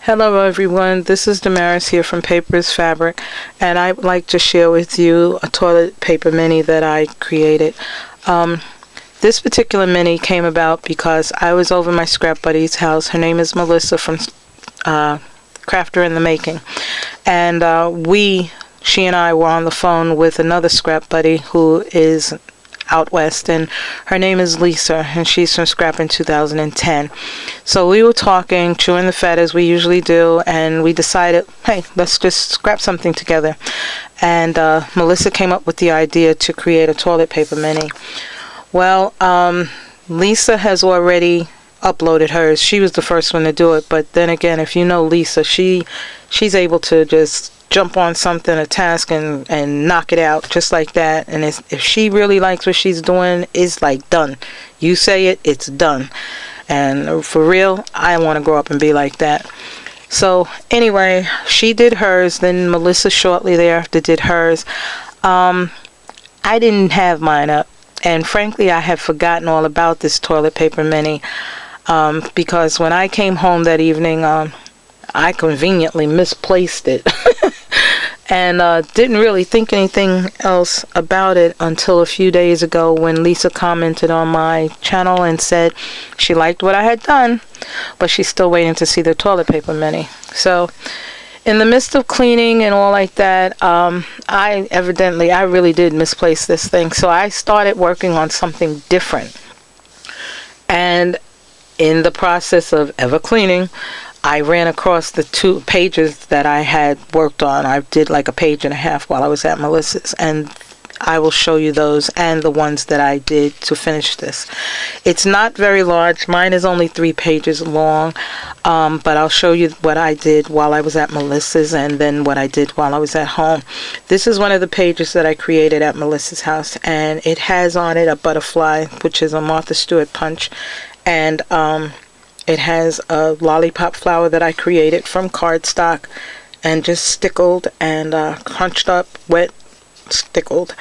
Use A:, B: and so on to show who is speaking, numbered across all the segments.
A: Hello everyone, this is Damaris here from Papers Fabric, and I would like to share with you a toilet paper mini that I created. This particular mini came about because I was over my scrap buddy's house. Her name is Melissa from Crafter in the Making, and she and I were on the phone with another scrap buddy who is out west, and her name is Lisa, and she's from Scrap in 2010. So we were talking, chewing the fat as we usually do, and we decided, hey, let's just scrap something together. And Melissa came up with the idea to create a toilet paper mini. Well, Lisa has already uploaded hers. She was the first one to do it, but then again, if you know Lisa, she's able to just jump on something, a task, and knock it out just like that. And if she really likes what she's doing, it's like done. You say it, it's done. And for real, I want to grow up and be like that. So anyway, she did hers, then Melissa shortly thereafter did hers. I didn't have mine up, and frankly I had forgotten all about this toilet paper mini, because when I came home that evening, I conveniently misplaced it and didn't really think anything else about it until a few days ago when Lisa commented on my channel and said she liked what I had done, but she's still waiting to see the toilet paper mini. So in the midst of cleaning and all like that, I really did misplace this thing. So I started working on something different. And in the process of ever cleaning, I ran across the 2 pages that I had worked on. I did like a page and a half while I was at Melissa's, and I will show you those and the ones that I did to finish this. It's not very large. Mine is only 3 pages long, but I'll show you what I did while I was at Melissa's and then what I did while I was at home. This is one of the pages that I created at Melissa's house, and it has on it a butterfly, which is a Martha Stewart punch, and it has a lollipop flower that I created from cardstock and just stickled and crunched up, wet, stickled.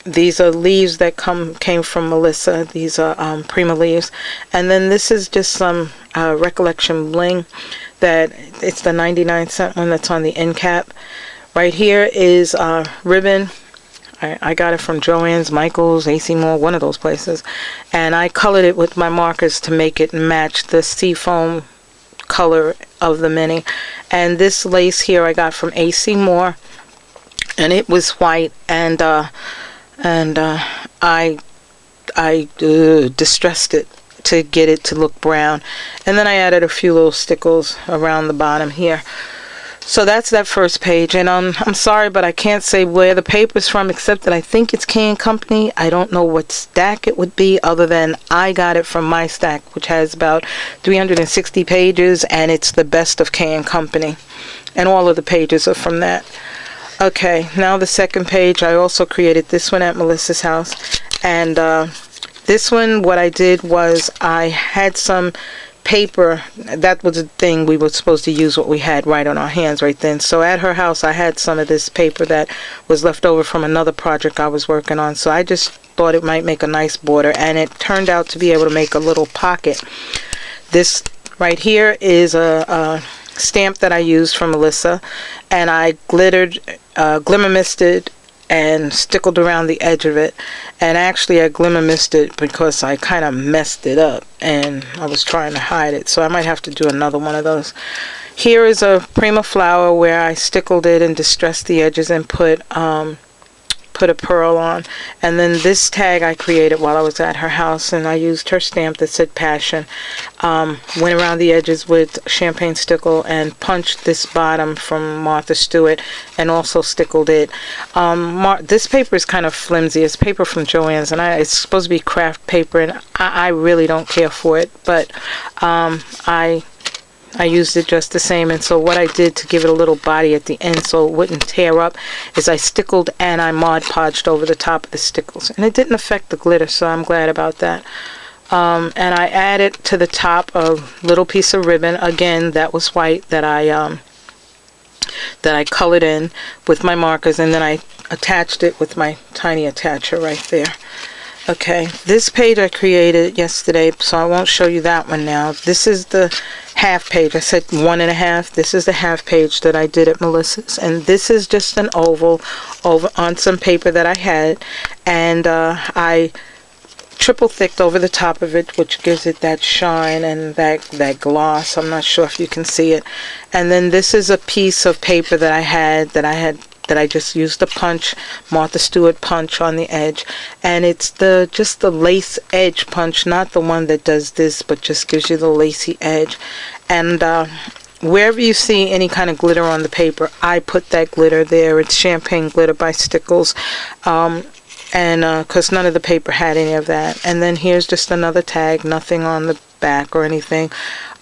A: These are leaves that came from Melissa. These are Prima leaves. And then this is just some Recollection bling that it's the 99-cent one that's on the end cap. Right here is ribbon. I got it from Joann's, Michael's, AC Moore, one of those places, and I colored it with my markers to make it match the seafoam color of the mini. And this lace here I got from AC Moore, and it was white, and I distressed it to get it to look brown, and then I added a few little stickles around the bottom here. So that's that first page, and I'm sorry, but I can't say where the paper's from, except that I think it's K & Company. I don't know what stack it would be, other than I got it from my stack, which has about 360 pages, and it's the best of K & Company. And all of the pages are from that. Okay, now the second page, I also created this one at Melissa's house. And this one, what I did was I had some paper. That was the thing, we were supposed to use what we had right on our hands right then. So at her house I had some of this paper that was left over from another project I was working on, so I just thought it might make a nice border, and it turned out to be able to make a little pocket. This right here is a stamp that I used from Melissa, and I glittered, glimmer misted and stickled around the edge of it. And actually I glimmer misted because I kind of messed it up and I was trying to hide it, so I might have to do another one of those. Here is a Prima flower where I stickled it and distressed the edges and put a pearl on. And then this tag I created while I was at her house, and I used her stamp that said Passion. Went around the edges with champagne stickle and punched this bottom from Martha Stewart and also stickled it. This paper is kind of flimsy. It's paper from Joann's, and it's supposed to be craft paper, and I really don't care for it, but I used it just the same. And so what I did to give it a little body at the end so it wouldn't tear up is I stickled and I Mod Podged over the top of the stickles, and it didn't affect the glitter, so I'm glad about that. And I added to the top a little piece of ribbon, again that was white, that I colored in with my markers, and then I attached it with my tiny attacher right there. Okay, this page I created yesterday, so I won't show you that one now. This is the half page. I said 1.5. This is the half page that I did at Melissa's, and this is just an oval over on some paper that I had, and I triple thicked over the top of it, which gives it that shine and that gloss. I'm not sure if you can see it. And then this is a piece of paper that I just used the punch, Martha Stewart punch on the edge, and it's just the lace edge punch, not the one that does this, but just gives you the lacy edge. And wherever you see any kind of glitter on the paper, I put that glitter there. It's champagne glitter by Stickles, and because none of the paper had any of that. And then here's just another tag, nothing on the back or anything,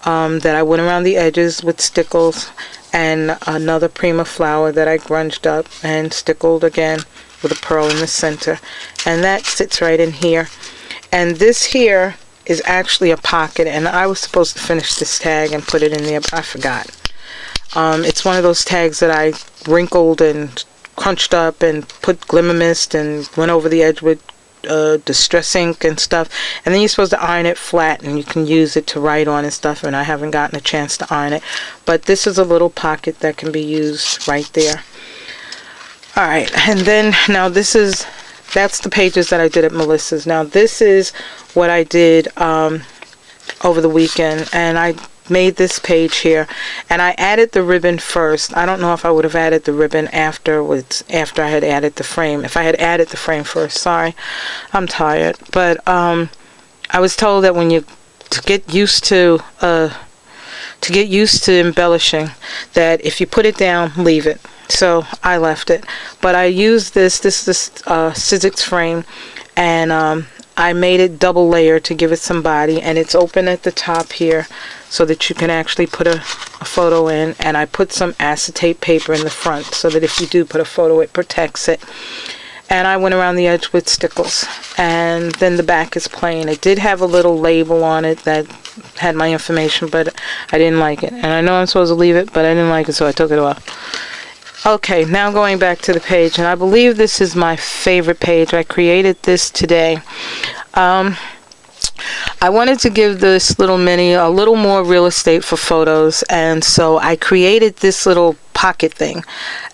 A: that I went around the edges with Stickles, and another Prima flower that I grunged up and stickled again with a pearl in the center, and that sits right in here. And this here is actually a pocket, and I was supposed to finish this tag and put it in there, but I forgot. It's one of those tags that I wrinkled and crunched up and put glimmer mist and went over the edge with distress ink and stuff, and then you're supposed to iron it flat and you can use it to write on and stuff, and I haven't gotten a chance to iron it, but this is a little pocket that can be used right there. Alright, and then now that's the pages that I did at Melissa's. Now this is what I did over the weekend, and I made this page here, and I added the ribbon first. I don't know if I would have added the ribbon after I had added the frame. If I had added the frame first, sorry, I'm tired. But I was told that to get used to embellishing, that if you put it down, leave it. So I left it, but I used this is Sizzix frame, and I made it double layer to give it some body, and it's open at the top here so that you can actually put a photo in, and I put some acetate paper in the front so that if you do put a photo, it protects it. And I went around the edge with Stickles, and then the back is plain. It did have a little label on it that had my information, but I didn't like it, and I know I'm supposed to leave it, but I didn't like it, so I took it off. Okay, now going back to the page, and I believe this is my favorite page. I created this today. I wanted to give this little mini a little more real estate for photos, and so I created this little pocket thing,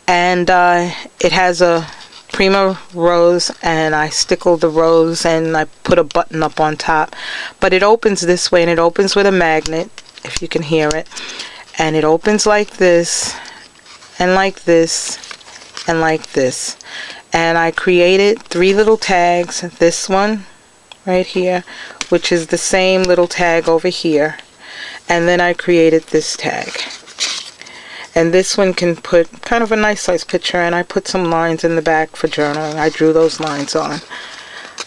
A: and it has a Prima rose, and I stickled the rose and I put a button up on top, but it opens this way, and it opens with a magnet, if you can hear it, and it opens like this and like this and like this. And I created 3 little tags, this one right here, which is the same little tag over here, and then I created this tag, and this one can put kind of a nice size picture, and I put some lines in the back for journaling. I drew those lines on.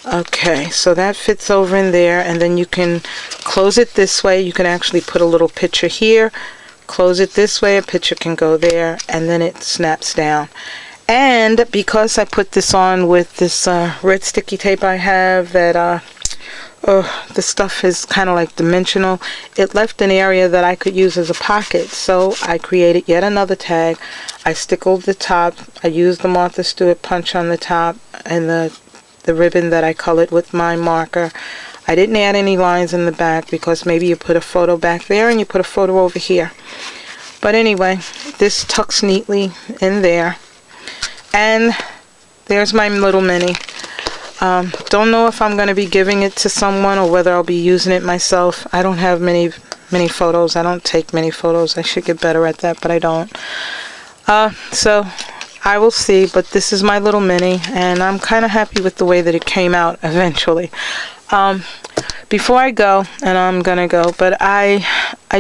A: Okay, so that fits over in there, and then you can close it this way. You can actually put a little picture here, close it this way, a picture can go there, and then it snaps down. And because I put this on with this red sticky tape I have that the stuff is kind of like dimensional, it left an area that I could use as a pocket, so I created yet another tag. I stickled the top, I used the Martha Stewart punch on the top, and the ribbon that I colored with my marker. I didn't add any lines in the back because maybe you put a photo back there and you put a photo over here, but anyway, this tucks neatly in there, and there's my little mini. Don't know if I'm going to be giving it to someone or whether I'll be using it myself. I don't have many photos. I don't take many photos. I should get better at that, but I don't. So I will see, but this is my little mini, and I'm kind of happy with the way that it came out eventually. Before I go, and I'm gonna go, but I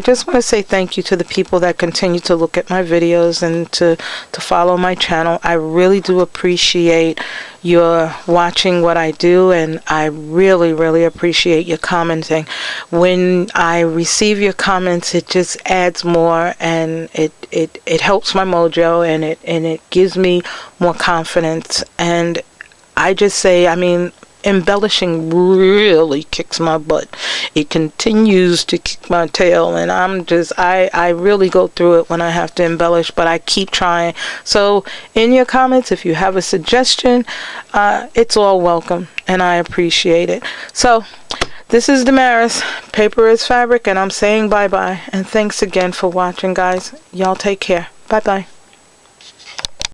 A: just want to say thank you to the people that continue to look at my videos and to follow my channel. I really do appreciate your watching what I do, and I really appreciate your commenting. When I receive your comments, it just adds more, and it helps my mojo, and it gives me more confidence. And I just say, I mean, embellishing really kicks my butt. It continues to kick my tail, and I really go through it when I have to embellish, but I keep trying. So in your comments, if you have a suggestion, it's all welcome, and I appreciate it. So this is Damaris, Paper is Fabric, and I'm saying bye-bye. And thanks again for watching, guys. Y'all take care. Bye-bye.